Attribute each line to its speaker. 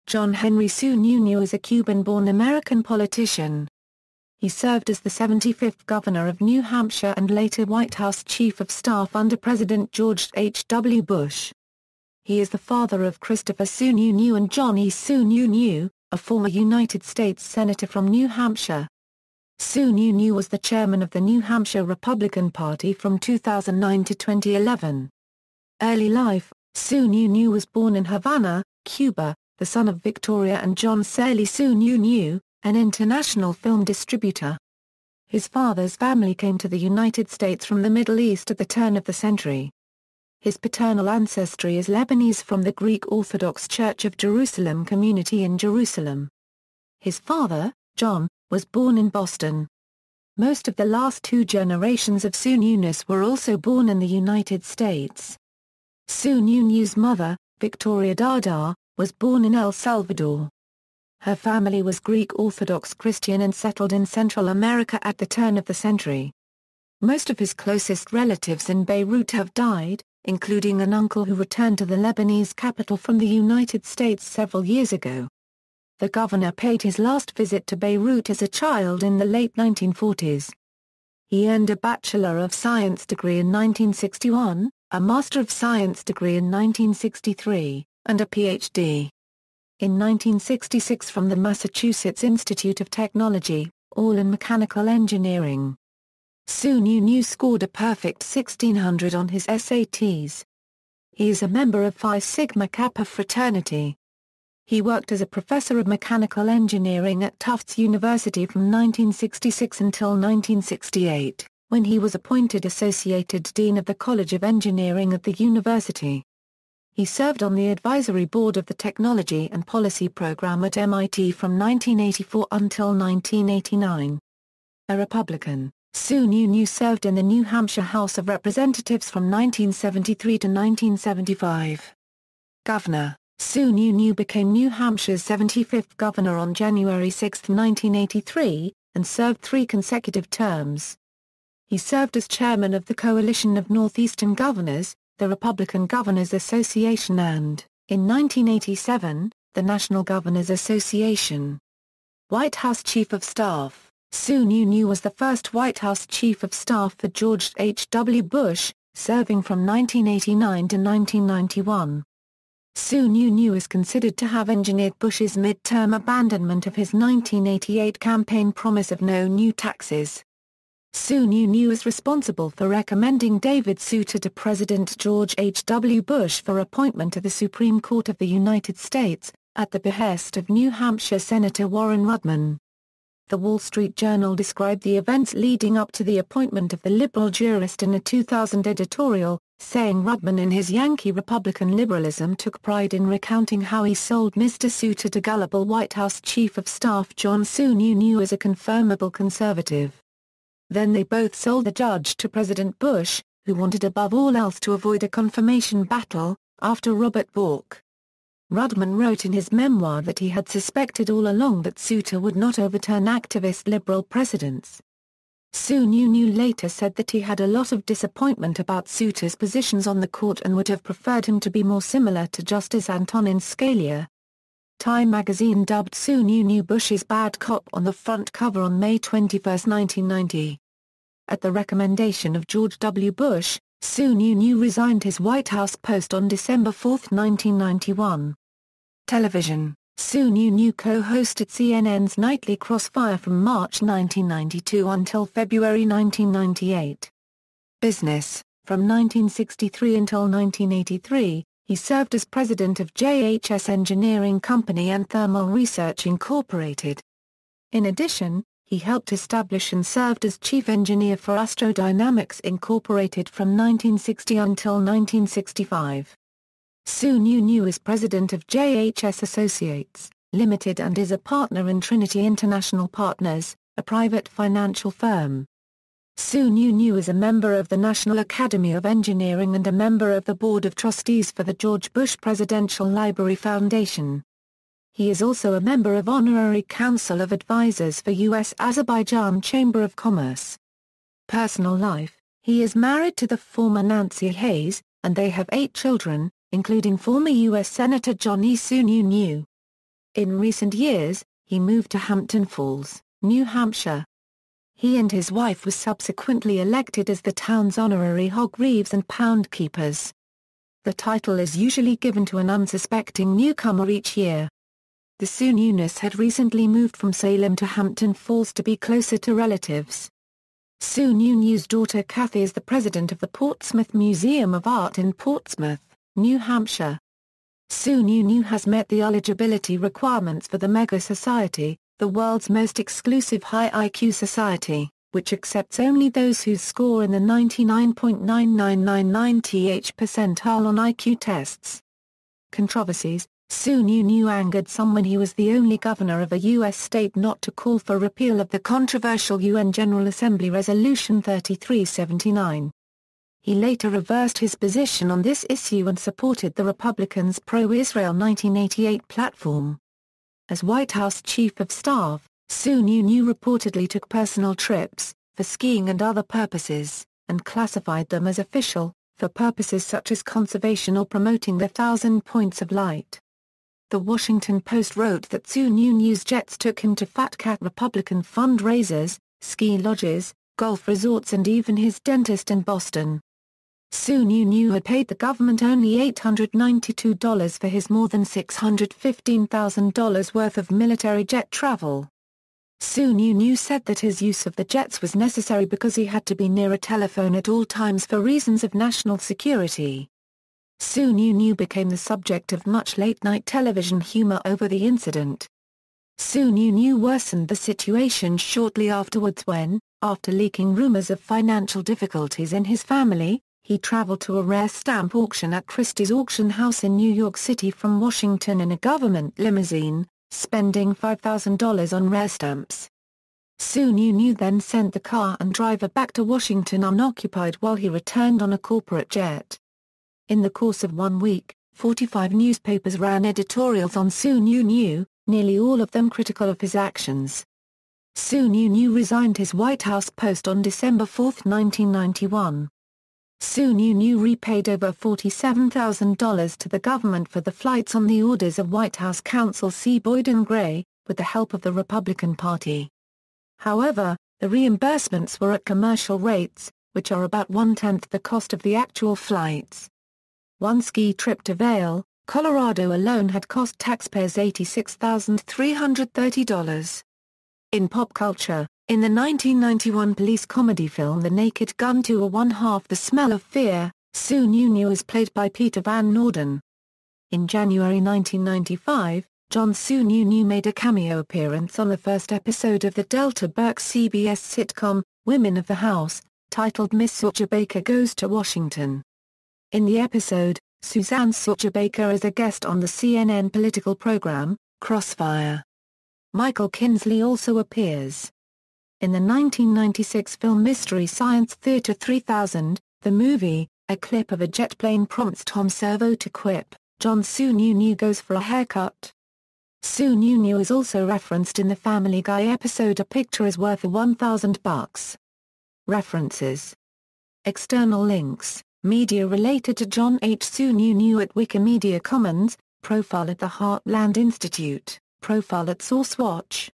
Speaker 1: John Henry Sununu is a Cuban-born American politician. He served as the 75th Governor of New Hampshire and later White House Chief of Staff under President George H.W. Bush. He is the father of Christopher Sununu and John E. Sununu, a former United States Senator from New Hampshire. Sununu was the chairman of the New Hampshire Republican Party from 2009 to 2011. Early life: Sununu was born in Havana, Cuba, the son of Victoria and John Serley Sununu, an international film distributor. His father's family came to the United States from the Middle East at the turn of the century. His paternal ancestry is Lebanese from the Greek Orthodox Church of Jerusalem community in Jerusalem. His father, John, was born in Boston. Most of the last two generations of Sununus were also born in the United States. Sununu's mother, Victoria Dada, was born in El Salvador. Her family was Greek Orthodox Christian and settled in Central America at the turn of the century. Most of his closest relatives in Beirut have died, including an uncle who returned to the Lebanese capital from the United States several years ago. The governor paid his last visit to Beirut as a child in the late 1940s. He earned a Bachelor of Science degree in 1961, a Master of Science degree in 1963, and a Ph.D. in 1966 from the Massachusetts Institute of Technology, all in mechanical engineering. Sununu scored a perfect 1600 on his SATs. He is a member of Phi Sigma Kappa fraternity. He worked as a professor of mechanical engineering at Tufts University from 1966 until 1968, when he was appointed Associated Dean of the College of Engineering at the university. He served on the advisory board of the Technology and Policy Program at MIT from 1984 until 1989. A Republican, Sununu served in the New Hampshire House of Representatives from 1973 to 1975. Governor: Sununu became New Hampshire's 75th governor on January 6, 1983, and served 3 consecutive terms. He served as chairman of the Coalition of Northeastern Governors, the Republican Governors Association and, in 1987, the National Governors Association. White House Chief of Staff: Sununu was the first White House Chief of Staff for George H.W. Bush, serving from 1989 to 1991. Sununu is considered to have engineered Bush's mid-term abandonment of his 1988 campaign promise of no new taxes. Sununu is responsible for recommending David Souter to President George H.W. Bush for appointment to the Supreme Court of the United States, at the behest of New Hampshire Senator Warren Rudman. The Wall Street Journal described the events leading up to the appointment of the liberal jurist in a 2000 editorial, saying Rudman in his Yankee Republican liberalism took pride in recounting how he sold Mr. Souter to gullible White House Chief of Staff John Sununu as a confirmable conservative. Then they both sold the judge to President Bush, who wanted above all else to avoid a confirmation battle, after Robert Bork. Rudman wrote in his memoir that he had suspected all along that Souter would not overturn activist liberal precedents. Sununu later said that he had a lot of disappointment about Souter's positions on the court and would have preferred him to be more similar to Justice Antonin Scalia. Time magazine dubbed Sununu Bush's bad cop on the front cover on May 21, 1990. At the recommendation of George W. Bush, Sununu resigned his White House post on December 4, 1991. Television: Sununu co-hosted CNN's Nightly Crossfire from March 1992 until February 1998. Business: from 1963 until 1983, he served as president of JHS Engineering Company and Thermal Research Incorporated. In addition, he helped establish and served as chief engineer for Astrodynamics Incorporated from 1960 until 1965. Sununu is president of JHS Associates, Limited and is a partner in Trinity International Partners, a private financial firm. Sununu is a member of the National Academy of Engineering and a member of the Board of Trustees for the George Bush Presidential Library Foundation. He is also a member of Honorary Council of Advisors for U.S.-Azerbaijan Chamber of Commerce. Personal life: he is married to the former Nancy Hayes, and they have 8 children, including former U.S. Senator John E. Sununu. In recent years, he moved to Hampton Falls, New Hampshire. He and his wife were subsequently elected as the town's honorary hog reeves and pound keepers. The title is usually given to an unsuspecting newcomer each year. The Sununus had recently moved from Salem to Hampton Falls to be closer to relatives. Sununu's daughter Kathy is the president of the Portsmouth Museum of Art in Portsmouth, New Hampshire. Sununu has met the eligibility requirements for the Mega Society, the world's most exclusive high IQ society, which accepts only those whose score in the 99.9999th percentile on IQ tests. Controversies. Sununu angered some when he was the only governor of a U.S. state not to call for repeal of the controversial UN General Assembly Resolution 3379. He later reversed his position on this issue and supported the Republicans' pro-Israel 1988 platform. As White House Chief of Staff, Sununu reportedly took personal trips, for skiing and other purposes, and classified them as official, for purposes such as conservation or promoting the 1,000 points of light. The Washington Post wrote that Sununu's jets took him to Fat Cat Republican fundraisers, ski lodges, golf resorts and even his dentist in Boston. Sununu had paid the government only $892 for his more than $615,000 worth of military jet travel. Sununu said that his use of the jets was necessary because he had to be near a telephone at all times for reasons of national security. Sununu became the subject of much late-night television humor over the incident. Sununu worsened the situation shortly afterwards when, after leaking rumors of financial difficulties in his family, he traveled to a rare stamp auction at Christie's auction house in New York City from Washington in a government limousine, spending $5,000 on rare stamps. Sununu then sent the car and driver back to Washington unoccupied while he returned on a corporate jet. In the course of 1 week, 45 newspapers ran editorials on Sununu, nearly all of them critical of his actions. Sununu resigned his White House post on December 4, 1991. Sununu repaid over $47,000 to the government for the flights on the orders of White House counsel C. Boyd and Gray, with the help of the Republican Party. However, the reimbursements were at commercial rates, which are about 1/10 the cost of the actual flights. One ski trip to Vail, Colorado alone had cost taxpayers $86,330. In pop culture, in the 1991 police comedy film The Naked Gun 2 or One Half the Smell of Fear, Sununu is played by Peter Van Norden. In January 1995, John Sununu made a cameo appearance on the first episode of the Delta Burke CBS sitcom, Women of the House, titled Miss Studebaker Goes to Washington. In the episode, Suzanne Studebaker is a guest on the CNN political program, Crossfire. Michael Kinsley also appears. In the 1996 film Mystery Science Theater 3000, the movie, a clip of a jet plane prompts Tom Servo to quip, John Sununu goes for a haircut. Sununu is also referenced in the Family Guy episode A Picture is Worth $1,000. References. External links. Media related to John H. Sununu at Wikimedia Commons, profile at the Heartland Institute, profile at SourceWatch.